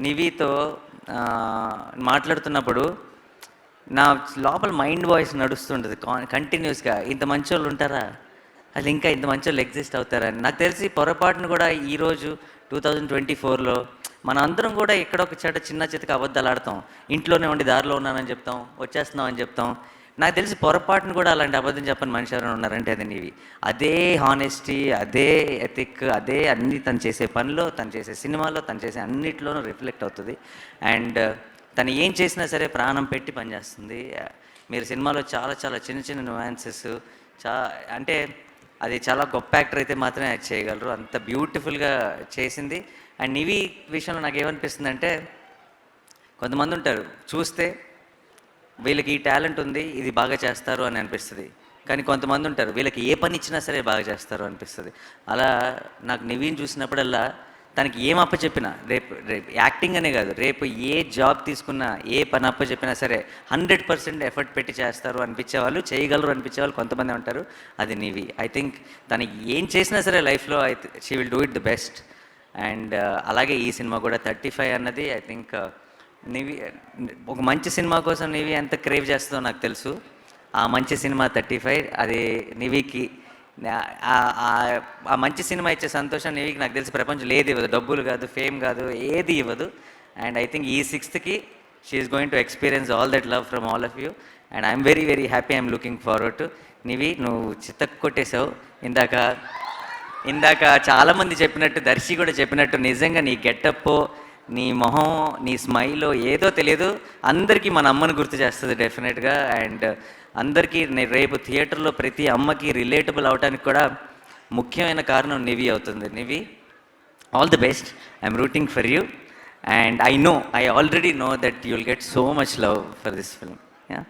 నివితో మాట్లాడుతున్నప్పుడు నా లోపల మైండ్ వాయిస్ నడుస్తుంటుంది కంటిన్యూస్గా. ఇంత మంచోళ్ళు ఉంటారా, అది ఇంకా ఇంత మంచోళ్ళు ఎగ్జిస్ట్ అవుతారని. నాకు తెలిసి పొరపాటును కూడా ఈరోజు 2024లో మన అందరం కూడా ఎక్కడో ఒక చోట చిన్న చితక అబద్ధాలు ఆడతాం. ఇంట్లోనే ఉండి దారిలో ఉన్నానని చెప్తాం, వచ్చేస్తున్నాం అని చెప్తాం. నాకు తెలిసి పొరపాటును కూడా అలాంటి అబద్ధం చెప్పని మనిషి ఎవరైనా ఉన్నారంటే అది నీవి. అదే హానెస్టీ, అదే ఎథిక్, అదే అన్ని తను చేసే పనిలో, తను చేసే సినిమాలో, తను చేసే అన్నిట్లోనూ రిఫ్లెక్ట్ అవుతుంది. అండ్ తను ఏం చేసినా సరే ప్రాణం పెట్టి పనిచేస్తుంది. మీరు సినిమాలో చాలా చాలా చిన్న చిన్న నువాన్సెస్ అంటే అది చాలా గొప్ప యాక్టర్ అయితే మాత్రమే యాక్ట్ చేయగలరు. అంత బ్యూటిఫుల్గా చేసింది. అండ్ నివి విషయంలో నాకు ఏమనిపిస్తుంది అంటే, కొంతమంది ఉంటారు చూస్తే వీళ్ళకి ఈ టాలెంట్ ఉంది, ఇది బాగా చేస్తారు అని అనిపిస్తుంది. కానీ కొంతమంది ఉంటారు వీళ్ళకి ఏ పని ఇచ్చినా సరే బాగా చేస్తారు అనిపిస్తుంది. అలా నాకు నివిని చూసినప్పుడల్లా తనకి ఏం అప్పచెప్పినా, రేపు రేపు యాక్టింగ్ అనే కాదు, రేపు ఏ జాబ్ తీసుకున్నా, ఏ పని అప్పచెప్పినా సరే 100% ఎఫర్ట్ పెట్టి చేస్తారు అనిపించేవాళ్ళు, చేయగలరు అనిపించేవాళ్ళు కొంతమంది ఉంటారు. అది నివి. ఐ థింక్ తనకి ఏం చేసినా సరే లైఫ్లో she will do it the best. And అలాగే ఈ సినిమా కూడా 35 అన్నది ఐ థింక్ నివి ఒక మంచి సినిమా కోసం నివి ఎంత క్రేవ్ చేస్తుందో నాకు తెలుసు. ఆ మంచి సినిమా 35 అది నివికి ఆ మంచి సినిమా ఇచ్చే సంతోషం నివికి నాకు తెలిసి ప్రపంచంలో ఏది ఇవ్వదు. డబ్బులు కాదు, ఫేమ్ కాదు, ఏది ఇవ్వదు. అండ్ ఐ థింక్ ఈ 6th she's going to experience all that love from all of you. And I'm very very happy. I'm looking forward to. Nivi, నువ్వు చితక్ కొట్టేశావు. ఇందాక చాలామంది చెప్పినట్టు, దర్శి కూడా చెప్పినట్టు, నిజంగా నీ గెటప్, నీ మొహం, నీ స్మైల్ ఏదో తెలియదు, అందరికీ మన అమ్మని గుర్తు చేస్తుంది డెఫినెట్గా. అండ్ అందరికీ రేపు థియేటర్లో ప్రతి అమ్మకి రిలేటబుల్ అవడానికి కూడా ముఖ్యమైన కారణం నివి అవుతుంది. Nivi, all the best. I'm rooting for you. And I already know that you will get so much love for this film. Yeah.